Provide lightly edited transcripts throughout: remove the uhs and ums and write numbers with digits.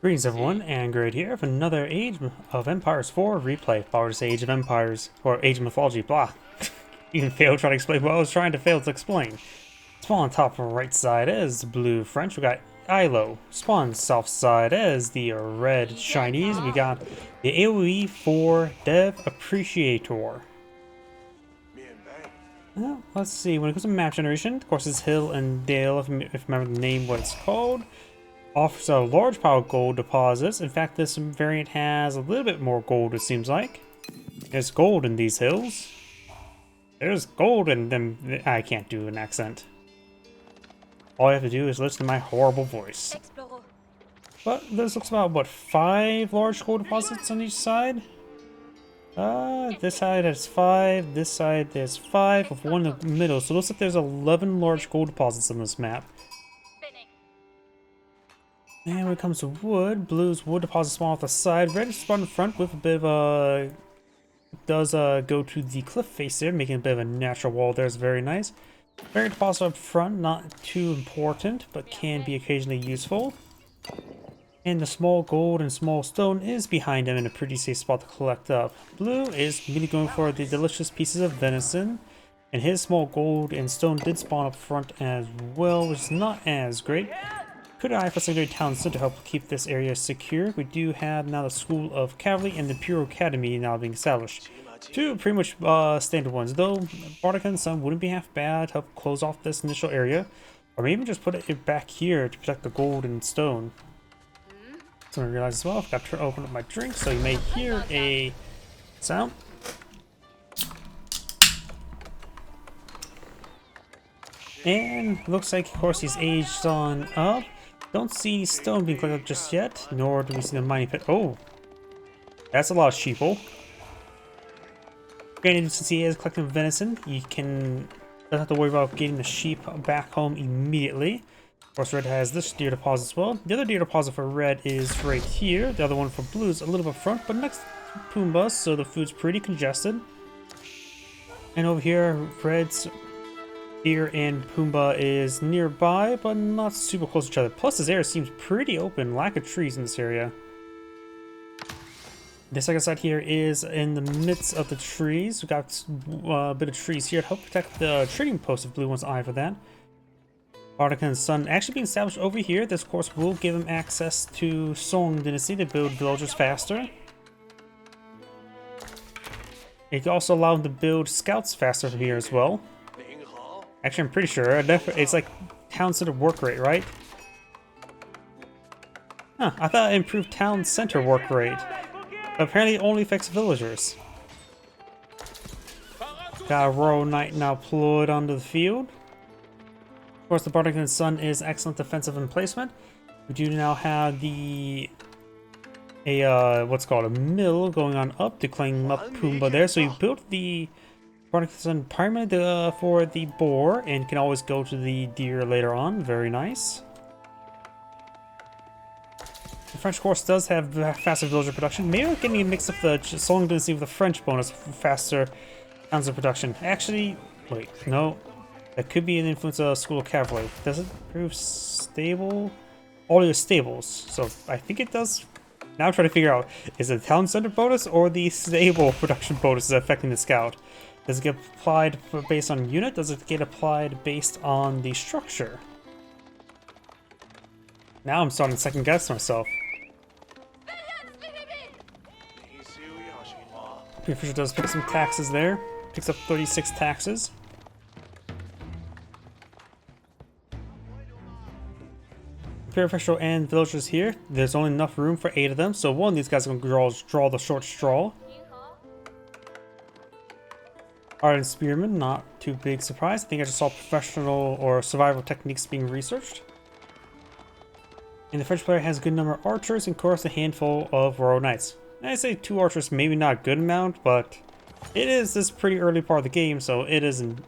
Greetings everyone, and Grid here for another Age of Empires 4 replay. Baldur's Age of Empires, or Age of Mythology, blah. Even failed trying to explain what I was trying to fail to explain. Spawn on top right side is blue French, we got Elyo. Spawn south side is the red Chinese, we got the AoE4 Dev Appreciator. Well, let's see, when it comes to map generation, of course it's Hill and Dale, if I remember the name, what it's called. Offers a large pile of gold deposits. In fact, this variant has a little bit more gold, it seems like. There's gold in these hills. There's gold in them. I can't do an accent. All I have to do is listen to my horrible voice. But this looks about, what, 5 large gold deposits on each side? This side has 5, this side there's 5, with 1 in the middle. So it looks like there's 11 large gold deposits on this map. And when it comes to wood, blue's wood deposit spawn off the side, red is spawn in front with a bit of a... does go to the cliff face there, making a bit of a natural wall there. Is very nice. Very deposit up front, not too important, but can be occasionally useful. And the small gold and small stone is behind him in a pretty safe spot to collect up. Blue is really going for the delicious pieces of venison, and his small gold and stone did spawn up front as well, which is not as great. Could eye for secondary towns to help keep this area secure. We do have now the School of Cavalry and the Pure Academy now being established. Two pretty much standard ones, though Bardic and Sun wouldn't be half bad to help close off this initial area. Or maybe just put it back here to protect the gold and stone. So I realize as well, I've got to open up my drink so you may hear a sound. And looks like, of course, he's aged on up. Don't see stone being collected up just yet, nor do we see the mining pit. Oh, that's a lot of sheeple. Granted, since he is collecting venison, you doesn't have to worry about getting the sheep back home immediately. Of course, red has this deer deposit as well. The other deer deposit for red is right here. The other one for blue is a little bit front, but next to Pumbaa, so the food's pretty congested. And over here, red's deer and Pumbaa is nearby, but not super close to each other. Plus, this area seems pretty open. Lack of trees in this area. The second side here is in the midst of the trees. We've got a bit of trees here to help protect the trading post if blue wants to eye for that. Bardic and Sun actually being established over here. This course will give him access to Song Dynasty to build villagers faster. It can also allow him to build scouts faster from here as well. Actually, I'm pretty sure it's like town center work rate, right? Huh, I thought it improved town center work rate. But apparently it only affects villagers. Got a Royal Knight now deployed onto the field. Of course, the Bardic and Sun is excellent defensive emplacement. We do now have what's called a mill going on up to clean up Pumbaa there. So you built the Bardic and Sun pyramid for the boar, and can always go to the deer later on. Very nice. The French course does have faster villager production. Maybe we're getting a mix of the Song Dynasty with the French bonus for faster towns of production. Actually, wait, no. That could be an influence of School of Cavalry. Does it prove stable? All your stables. So I think it does. Now I'm trying to figure out, is it the town center bonus or the stable production bonus is affecting the scout? Does it get applied based on unit? Does it get applied based on the structure? Now I'm starting to second guess myself. The official does pick some taxes there. Picks up 36 taxes. Imperial official and villagers here. There's only enough room for 8 of them, so one of these guys is going to draw the short straw. Ardent Spearman, not too big surprise. I think I just saw professional or survival techniques being researched. And the French player has a good number of archers and, of course, a handful of Royal Knights. I say 2 archers, maybe not a good amount, but it is this pretty early part of the game, so it is an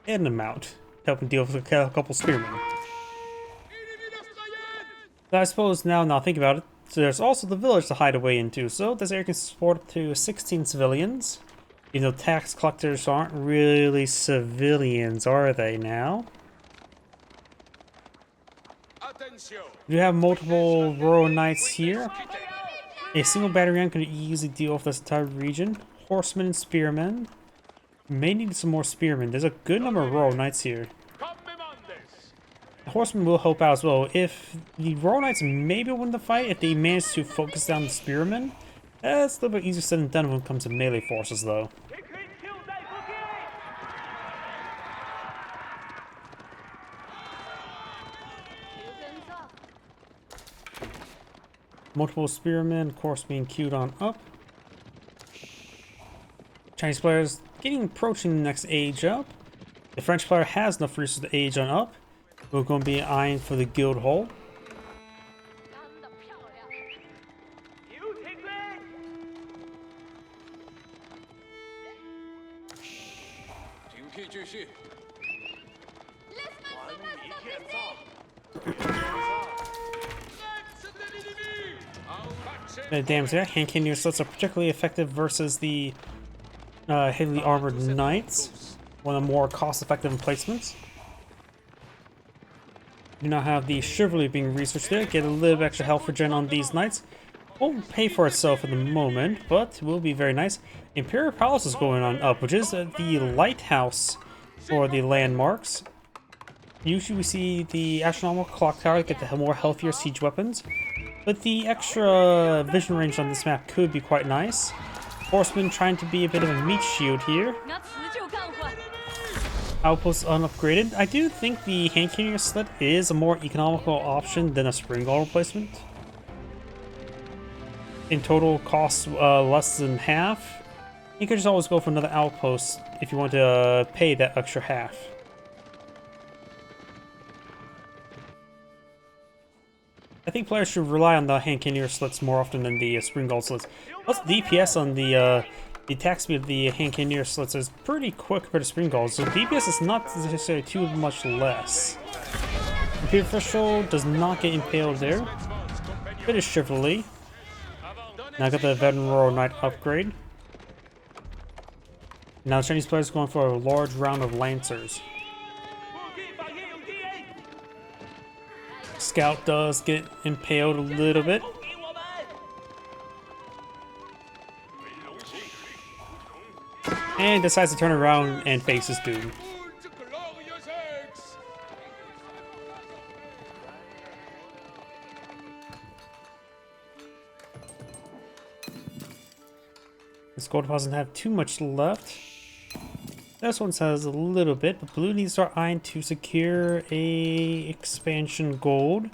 amount. Helping deal with a couple spearmen. But I suppose now think about it, so there's also the village to hide away into, so this area can support up to 16 civilians. You know, tax collectors aren't really civilians, are they now? We have multiple Royal Knights here. A single battery gun could easily deal with this entire region. Horsemen and Spearmen. May need some more Spearmen. There's a good number of Royal Knights here. The Horsemen will help out as well. If the Royal Knights maybe win the fight, if they manage to focus down the Spearmen, that's a little bit easier said than done when it comes to melee forces though. Multiple Spearmen, of course, being queued on up. Chinese players approaching the next age up. The French player has enough resources to age on up. We're going to be eyeing for the guild hall. The damage there. Hand cannon slits are particularly effective versus the heavily armored knights. One of the more cost-effective emplacements. Do not have the chivalry being researched there. Get a little bit extra health regen on these knights. Won't pay for itself at the moment, but will be very nice. Imperial Palace is going on up, which is the lighthouse for the landmarks. Usually we see the astronomical clock tower get the more healthier siege weapons, but the extra vision range on this map could be quite nice. Horseman trying to be a bit of a meat shield here. Outpost unupgraded. I do think the hand cannon slit is a more economical option than a spring guard replacement. In total, costs less than half. You could just always go for another outpost if you want to pay that extra half. I think players should rely on the hand cannon slits more often than the spring guard slits. Plus, DPS on the attack speed of the hand cannon slits is pretty quick compared to spring guards, so DPS is not necessarily too much less. Imperial Official does not get impaled there. Bit of chivalry. Now got the Veteran Royal Knight upgrade. Now the Chinese players going for a large round of Lancers. Scout does get impaled a little bit. And decides to turn around and face his doom. This gold doesn't have too much left. This one has a little bit, but blue needs to start eyeing to secure a expansion gold.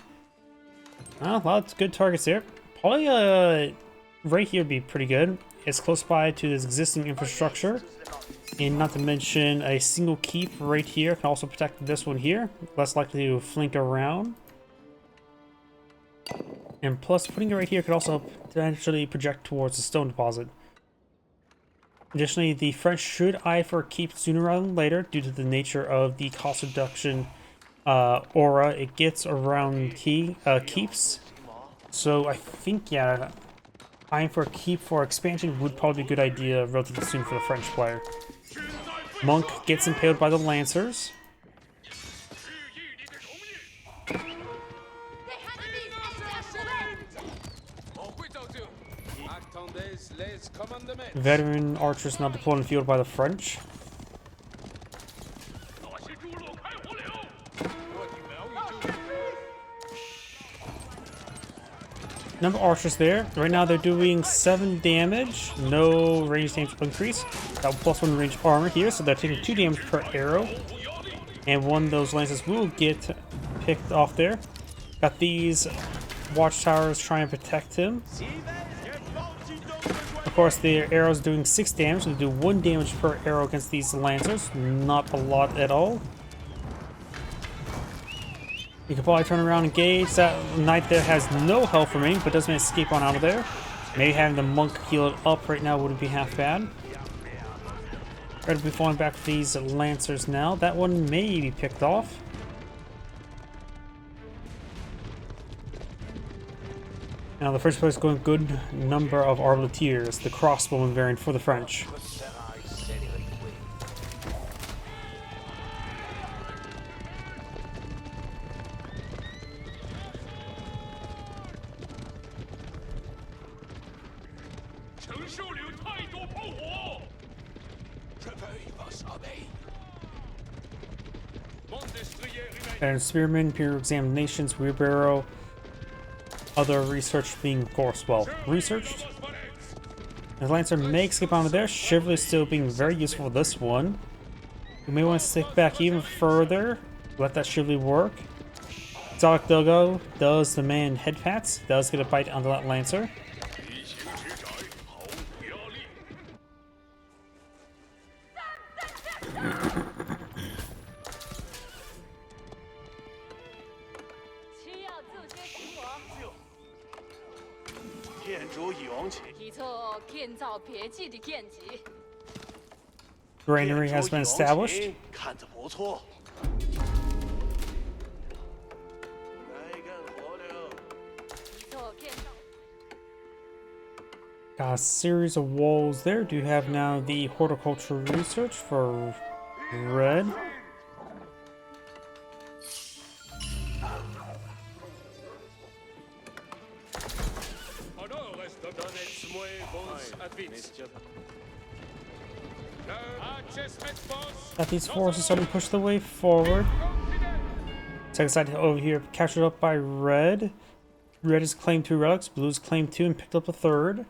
Lots of good targets here. Probably right here would be pretty good. It's close by to this existing infrastructure. And not to mention a single keep right here can also protect this one here. Less likely to flank around. And plus putting it right here could also potentially project towards the stone deposit. Additionally, the French should eye for a keep sooner rather than later due to the nature of the cost reduction aura it gets around keeps. So I think, yeah, eyeing for a keep for expansion would probably be a good idea relatively soon for the French player. Monk gets impaled by the Lancers. Veteran archers now deployed in the field by the French. Number of archers there. Right now they're doing 7 damage. No range damage increase. Got +1 range armor here, so they're taking 2 damage per arrow. And one of those lances will get picked off there. Got these watchtowers trying to protect him. Of course, the arrows doing 6 damage, so they do 1 damage per arrow against these lancers. Not a lot at all. You can probably turn around and engage. That knight there has no health remaining, but does manage to escape on out of there. Maybe having the monk heal it up right now wouldn't be half bad. Ready to be falling back with these lancers now. That one may be picked off. Now the French player is going good number of arbaletiers, the crossbowman variant for the French. And spearmen, peer examinations, wheelbarrow, other research being, of course, well, researched. As Lancer may escape onto there, Chivalry still being very useful for this one. We may want to stick back even further, let that Chivalry work. Exotic Doggo does demand head pats, does get a bite onto that Lancer. Granary has been established. Got a series of walls there. Do have now the horticultural research for red. That these forces starting to push the way forward. Second side over here captured up by red. Red has claimed 2 relics, blue's claimed 2 and picked up a 3rd.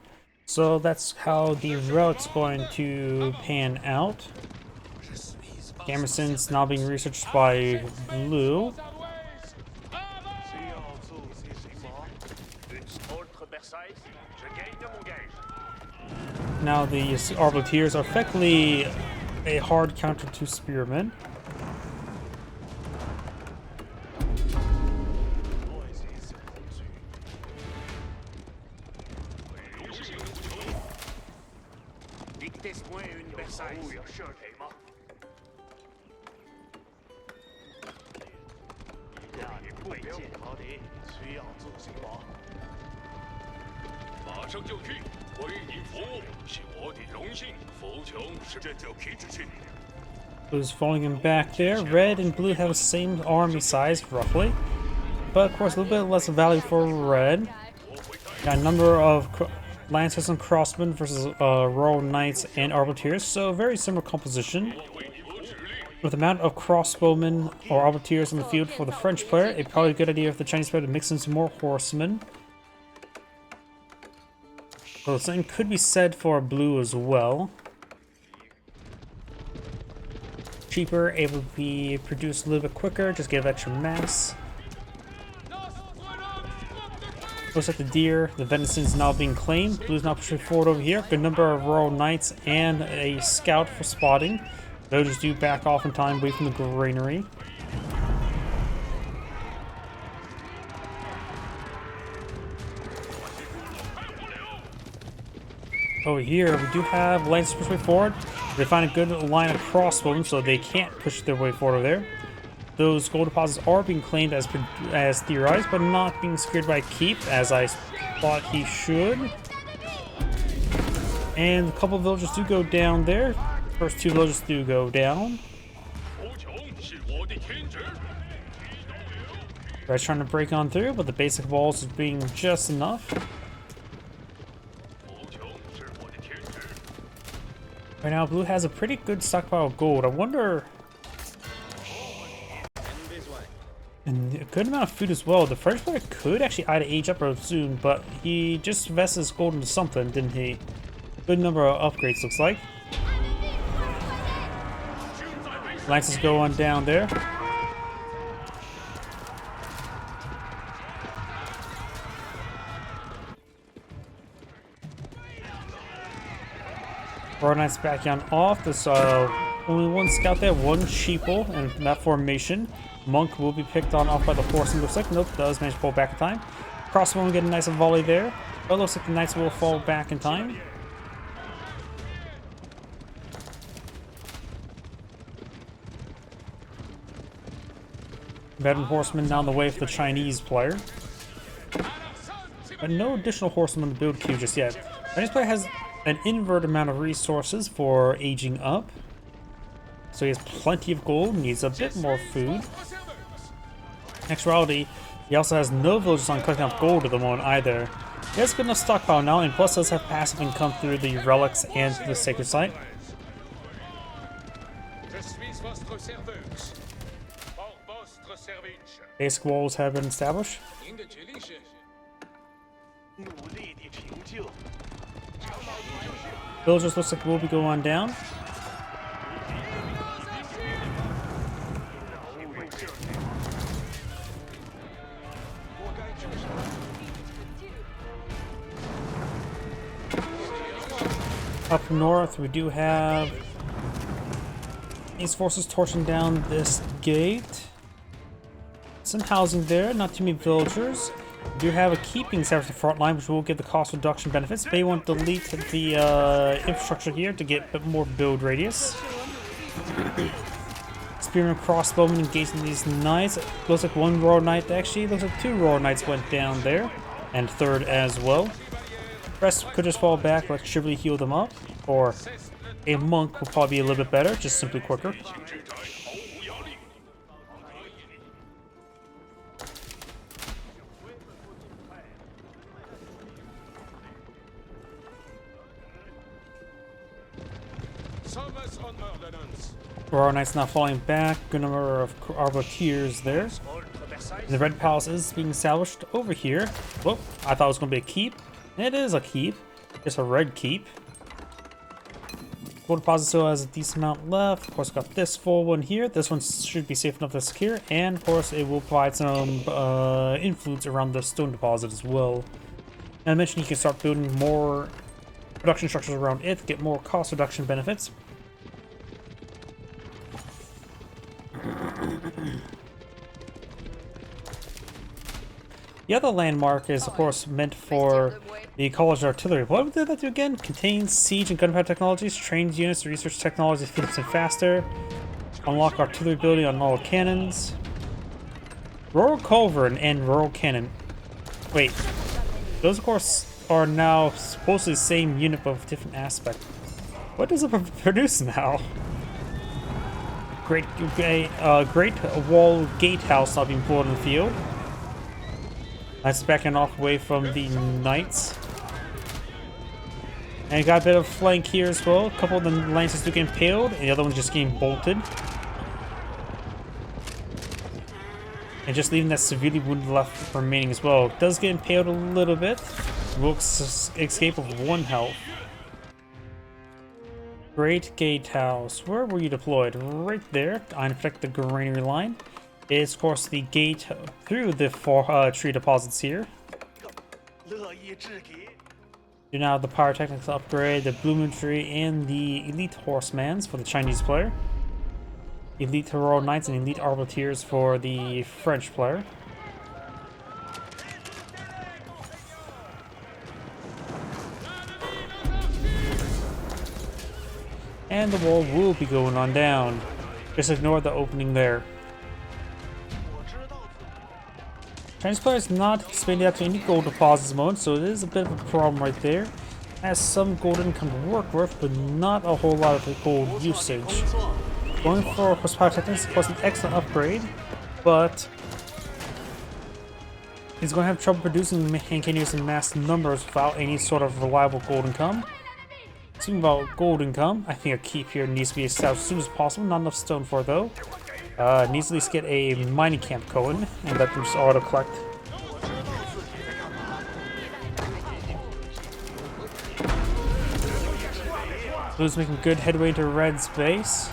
So that's how the relic's going to pan out. Gamerson's now being researched by blue. Now the Arbiteers are effectively a hard counter to Spearmen. Blue's falling him back there. Red and blue have the same army size, roughly. But of course, a little bit less value for red. Got a number of Lancers and Crossmen versus Royal Knights and Arbiteers, so very similar composition. With the amount of crossbowmen or Arbiteers in the field for the French player, it's probably a good idea if the Chinese player to mix in some more horsemen. So the same could be said for blue as well. Cheaper, able to be produced a little bit quicker, just give extra mass. Looks like the deer, the venison's now being claimed. Blue's now pushing forward over here. Good number of Royal Knights and a scout for spotting. Those just do back off in time away from the granary. Over here, we do have Lancers push way forward. They find a good line of crossbows, so they can't push their way forward over there. Those gold deposits are being claimed as theorized, but not being secured by Keep, as I thought he should. And a couple of villagers do go down there. First 2 villagers do go down. Red's trying to break on through, but the basic walls is being just enough. Right now, blue has a pretty good stockpile of gold. I wonder... And a good amount of food as well. The French player could actually age up soon, but he just invested his gold into something, didn't he? Good number of upgrades, looks like. Lancers go on down there. Royal Knights back on off. There's only 1 scout there, 1 sheeple in that formation. Monk will be picked on off by the horseman. Looks like nope, does manage to pull back in time. Crossbow will get a nice volley there. But looks like the Knights will fall back in time. Veteran horseman down the way for the Chinese player. But no additional horsemen on the build queue just yet. Chinese player has an inverted amount of resources for aging up. So he has plenty of gold, needs a bit more food. In actuality, he also has no villagers on collecting up gold at the moment either. He has good enough stockpile now, and plus does have passive income through the relics and the sacred site. Basic walls have been established. Villagers looks like will be going down. Up north, we do have these forces torching down this gate. Some housing there, not too many villagers. We do have a keeping service at the front line, which will give the cost reduction benefits. They want to delete the infrastructure here to get a bit more build radius. Spearman crossbowmen engaging these knights. Looks like one royal knight, actually. Looks like two royal knights went down there, and third as well. Rest could just fall back, let Shively heal them up, or a monk will probably be a little bit better, just simply quicker. Royal Knights now falling back, good number of Arbiteers there. And the Red Palace is being established over here. Whoop, I thought it was going to be a keep. It is a keep, just a red keep. Gold deposit still has a decent amount left. Of course, got this full one here. This one should be safe enough to secure, and of course, it will provide some influence around the stone deposit as well. And I mentioned you can start building more production structures around it to get more cost reduction benefits. The other landmark is, of course, meant for the College Artillery. What did that do again? Contains siege and gunpowder technologies, trains units, research technologies, fits and faster. Unlock artillery ability on all cannons. Rural Culverin and Rural Cannon. Wait, those of course are now supposedly the same unit but with different aspect. What does it produce now? Great Wall Gatehouse now being pulled in the field. That's backing off away from the Knights. And you got a bit of flank here as well. A couple of the Lancers do get impaled, and the other one's just getting bolted. And just leaving that severely wounded left remaining as well. Does get impaled a little bit. Will escape with 1 health. Great Gatehouse. Where were you deployed? Right there. To infect the granary line. Is of course the gate through the 4 tree deposits here. You now have the pyrotechnics upgrade, the blue moon tree, and the elite horsemans for the Chinese player. Elite heroic knights and elite arbiteers for the French player. And the wall will be going on down. Just ignore the opening there. Chinese player is not expanding out to any gold deposits mode, so it is a bit of a problem right there. Has some gold income to work with, but not a whole lot of gold usage. Going for horsepower techniques was an excellent upgrade, but he's going to have trouble producing continuous in mass numbers without any sort of reliable gold income. Speaking about gold income, I think a keep here needs to be established as soon as possible. Not enough stone for it though. Needs to at least get a mining camp going, and that can just auto collect. Blue's making good headway into Red's base.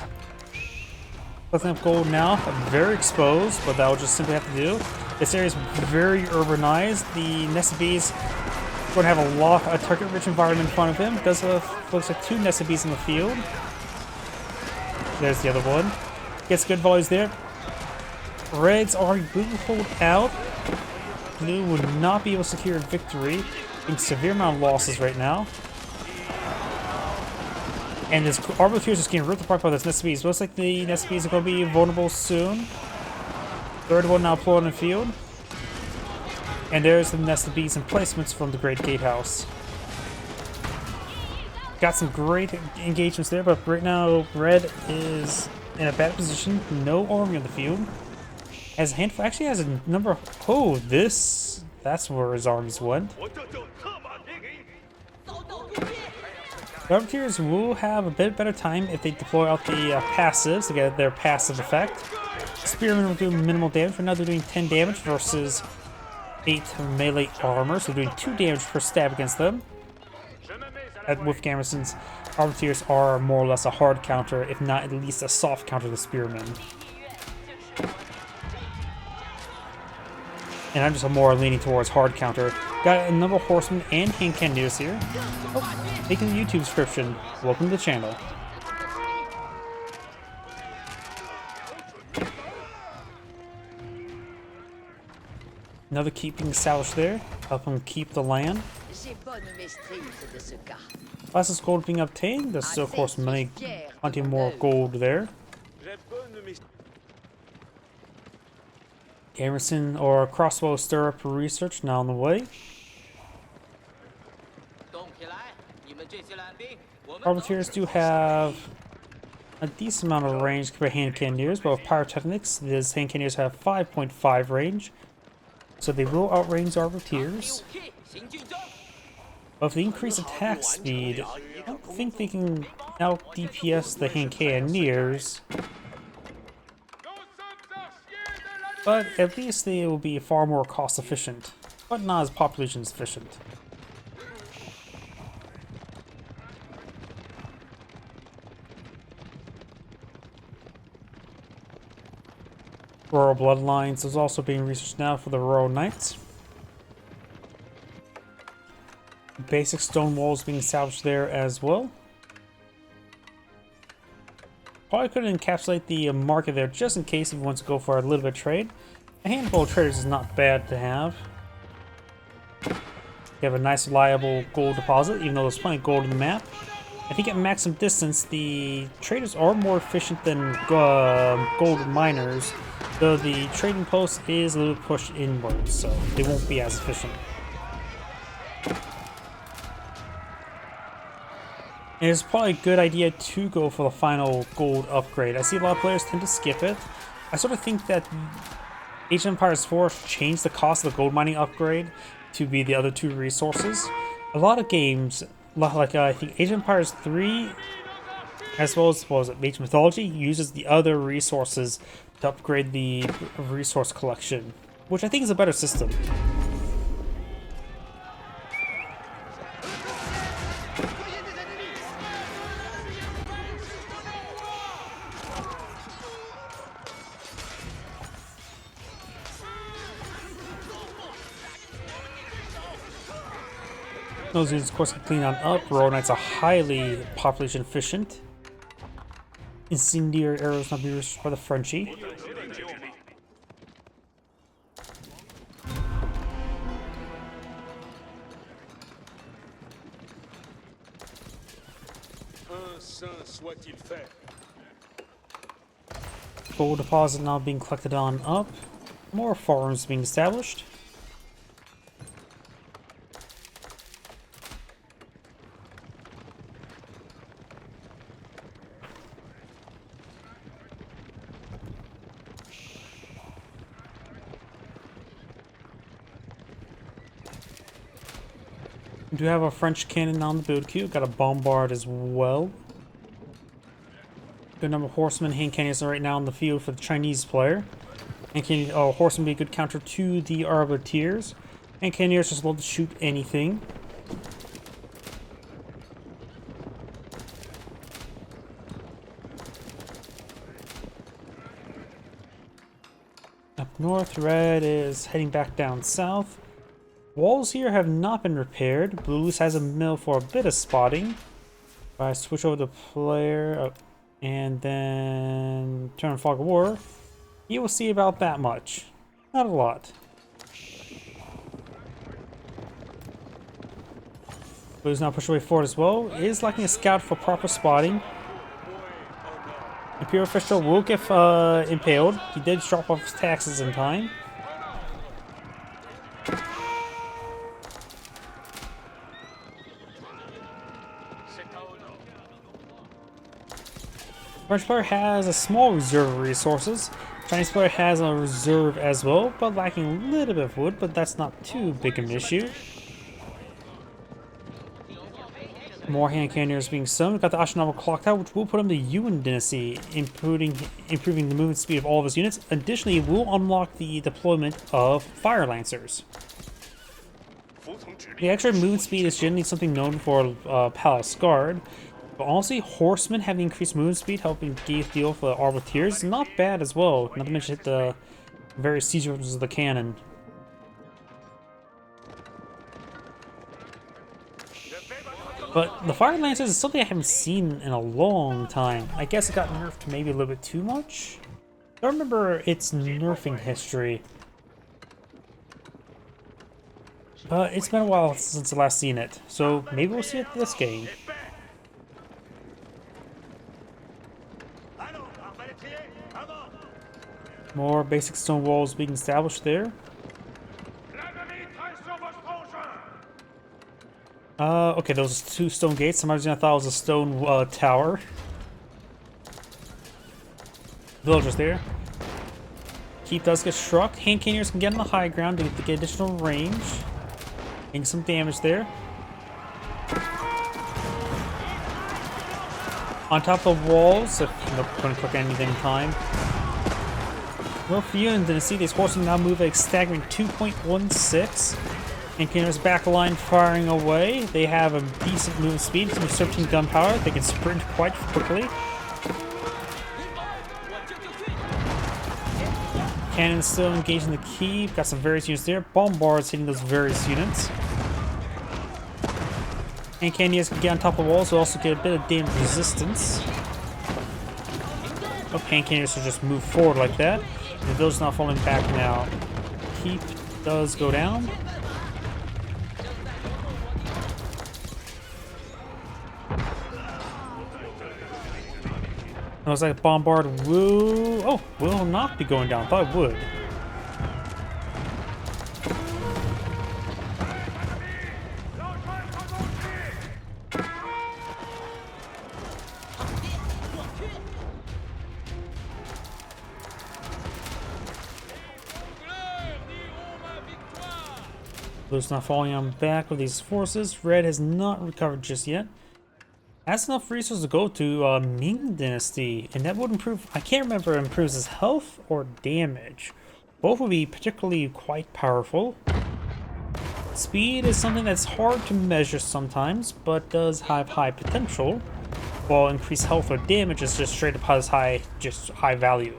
Collecting up gold now, very exposed, but that will just simply have to do. This area is very urbanized. The nested bees going to have a target-rich environment in front of him. Does looks like 2 nested bees in the field. There's the other one. Gets good volleys there. Reds are blue hold out. Blue would not be able to secure a victory. Being severe amount of losses right now. And this Arbiter is just getting ripped apart by this Nested Bees. Looks like the Nested Bees are going to be vulnerable soon. Third one now deployed in the field. And there's the Nested Bees emplacements from the Great Gatehouse. Got some great engagements there, but right now Red is in a bad position. No army on the field. Has a handful, actually has a number of, that's where his armies went. The Arbiters will have a bit better time if they deploy out the passives to get their passive effect. Spearmen will do minimal damage, but now they're doing 10 damage versus 8 melee armor, so they're doing 2 damage per stab against them. With garrisons, Arbiters are more or less a hard counter, if not at least a soft counter to Spearmen. And I'm just more leaning towards hard counter. Got a number of horsemen and hand cannoneers here. Oh, making a YouTube subscription. Welcome to the channel. Another keep being established there. Help them keep the land. Last gold being obtained. There's still, of course, plenty more gold there. Garrison or crossbow stirrup research now on the way. Arbiters do have a decent amount of range compared to hand cannoneers, but with pyrotechnics, these hand cannoneers have 5.5 range, so they will outrange Arbiters. But with the increased attack speed, I don't think they can out DPS the hand cannoneers. But at least they will be far more cost efficient, but not as population efficient. Royal Bloodlines is also being researched now for the Royal Knights. Basic stone walls being established there as well. Probably could encapsulate the market there just in case if you want to go for a little bit of trade. A handful of traders is not bad to have. You have a nice reliable gold deposit, even though there's plenty of gold in the map. I think at maximum distance, the traders are more efficient than gold miners, though the trading post is a little pushed inwards, so they won't be as efficient. And it's probably a good idea to go for the final gold upgrade. I see a lot of players tend to skip it. I sort of think that Age of Empires 4 changed the cost of the gold mining upgrade to be the other two resources. A lot of games, like I think Age of Empires 3, as well as Age of Mythology, uses the other resources to upgrade the resource collection, which I think is a better system. Those units, of course, can clean on up. Royal Knights are highly population efficient. Incendiary arrows not being researched by the Frenchie. Gold deposit now being collected on up. More farms being established. We do have a French cannon on the build queue. Got a bombard as well. Good number of horsemen, hand cannons right now in the field for the Chinese player. And horsemen be a good counter to the Arbiters. And cannoneers just love to shoot anything. Up north, red is heading back down south. Walls here have not been repaired. Blues has a mill for a bit of spotting. If I switch over to player and then turn Fog of War, you will see about that much. Not a lot. Blues now push away forward as well. It is lacking a scout for proper spotting. Imperial official will get impaled. He did drop off his taxes in time. French player has a small reserve of resources. Chinese player has a reserve as well, but lacking a little bit of wood, but that's not too big of an issue. More hand cannoneers being summoned. Got the astronomical clock tower, which will put him the Yuan dynasty, improving the movement speed of all of his units. Additionally, it will unlock the deployment of fire lancers. The extra movement speed is generally something known for Palace Guard, but honestly, horsemen have increased movement speed, helping deal with the arbaletiers. Not bad as well. Not to mention hit the various siege weapons of the cannon. But the Fire Lancers is something I haven't seen in a long time. I guess it got nerfed maybe a little bit too much. I don't remember its nerfing history. But it's been a while since I last seen it, so maybe we'll see it this game. More basic stone walls being established there. Okay, those 2 stone gates. Some reason I thought it was a stone tower. Villagers there. Keep does get struck. Hand cannoneers can get on the high ground to get additional range. Getting some damage there. On top of the walls, if you're not going to click anything in time. Well, for you and Dynasty, these horsemen now move at a staggering 2.16. And cannoneers back line firing away. They have a decent movement speed, some 13 gunpowder. They can sprint quite quickly. Cannons still engaged in the keep. Got some various units there. Bombards hitting those various units. And cannoneers can get on top of the walls, so also get a bit of damage resistance. Oh, hand cannoneers will just move forward like that. And those not falling back now. Keep does go down. It looks like a bombard will not be going down. Thought it would. Blue's not falling on back with these forces. Red has not recovered just yet. Has enough resources to go to Ming Dynasty, and that would improve. I can't remember if it improves his health or damage. Both would be particularly quite powerful. Speed is something that's hard to measure sometimes, but does have high potential. While increased health or damage is just straight up has just high value.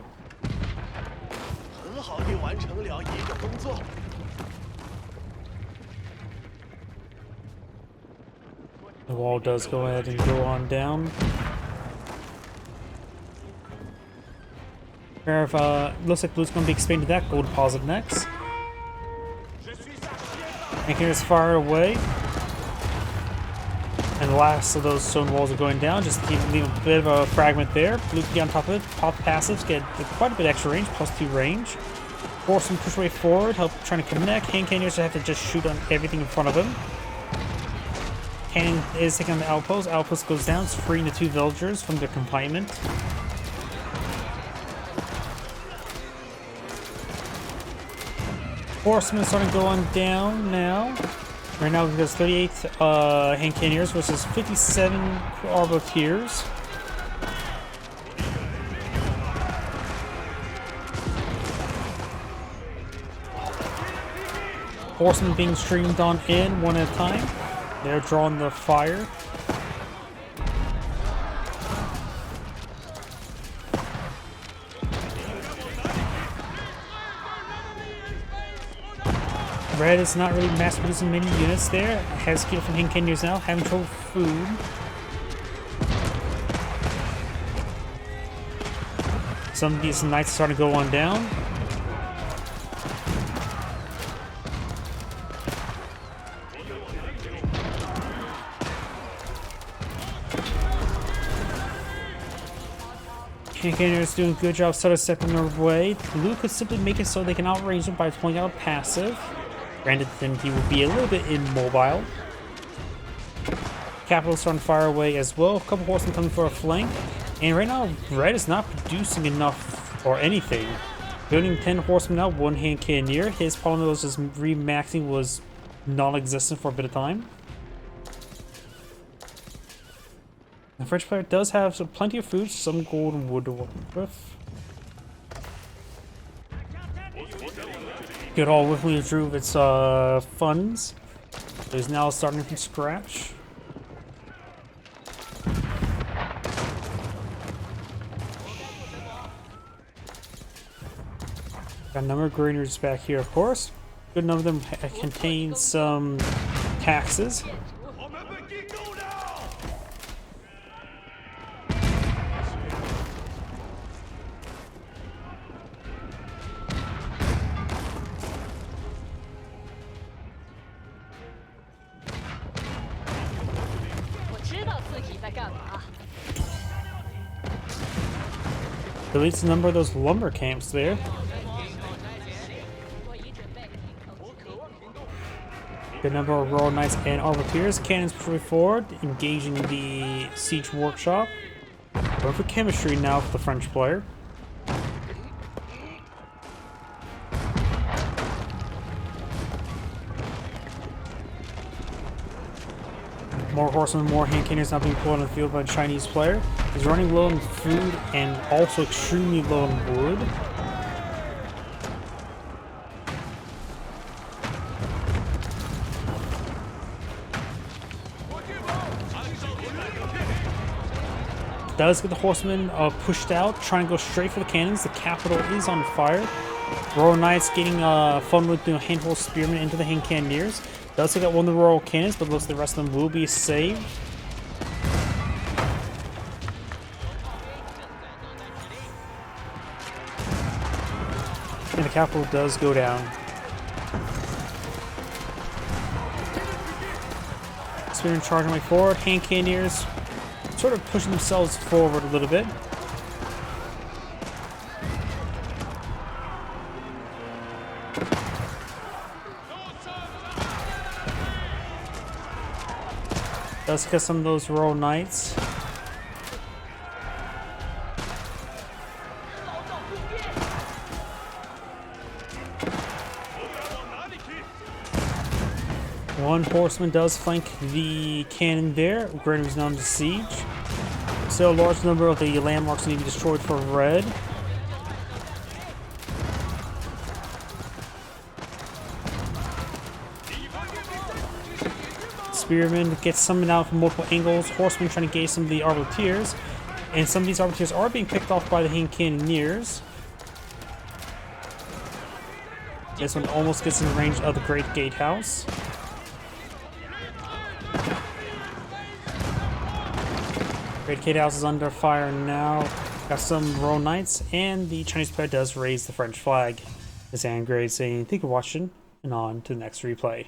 The wall does go ahead and go on down. Looks like Blue's going to be expanding that gold deposit next. And here's fire away. And the last of those stone walls are going down. Just leave a bit of a fragment there. Blue can get on top of it. Pop passives, get quite a bit extra range, +2 range. Force him push way forward, help trying to connect. Hand cannoneers have to just shoot on everything in front of him. Cannon is taking on the outpost. Outpost goes down, it's freeing the 2 villagers from their confinement. Horsemen starting to go on down now. Right now there's 38 hand cannoneers versus 57 arbaletiers. Horsemen being streamed on in one at a time. They're drawing the fire. Red is not really mass producing many units there. Has skill from hand cannoneers now, having trouble with food. Some of these knights are starting to go on down. Cannoneer is doing a good job sort of stepping their way. Blue could simply make it so they can outrange him by pulling out a passive. Granted, then he will be a little bit immobile. Capital's starting to fire away as well. A couple horsemen coming for a flank. And right now, Red is not producing enough or anything. Building 10 horsemen now, 1 hand cannoneer. His problem was just remaxing was non-existent for a bit of time. The French player does have plenty of food, some golden wood to work with. Good all willfully withdrew its funds. So he's now starting from scratch. Got a number of granaries back here, of course. Good number of them contain some taxes. Deletes a number of those lumber camps there. Good number of Royal Knights and Arbiteers. Cannons push forward, engaging the siege workshop. Perfect chemistry now for the French player. More horsemen, more hand cannons now being pulled on the field by the Chinese player. He's running low on food and also extremely low on wood. Does get the horsemen pushed out, trying to go straight for the cannons. The capital is on fire. Royal Knights getting funneled through a handful of spearmen into the hand cannoneers. Does take out one of the Royal Cannons, but looks like the rest of them will be saved. And the capital does go down. Spearmen charging way forward. Hand cannoneers sort of pushing themselves forward a little bit. Does get some of those Royal Knights. One horseman does flank the cannon there. Granaries now under siege. Still a large number of the landmarks need to be destroyed for red. Spearmen get summoned out from multiple angles. Horsemen trying to engage some of the Arbiteers. And some of these Arbiteers are being picked off by the hand cannoneers. This one almost gets in range of the Great Gatehouse. Great Gatehouse is under fire now. Got some Royal Knights, and the Chinese player does raise the French flag. This is Anne Grade saying thank you for watching, and on to the next replay.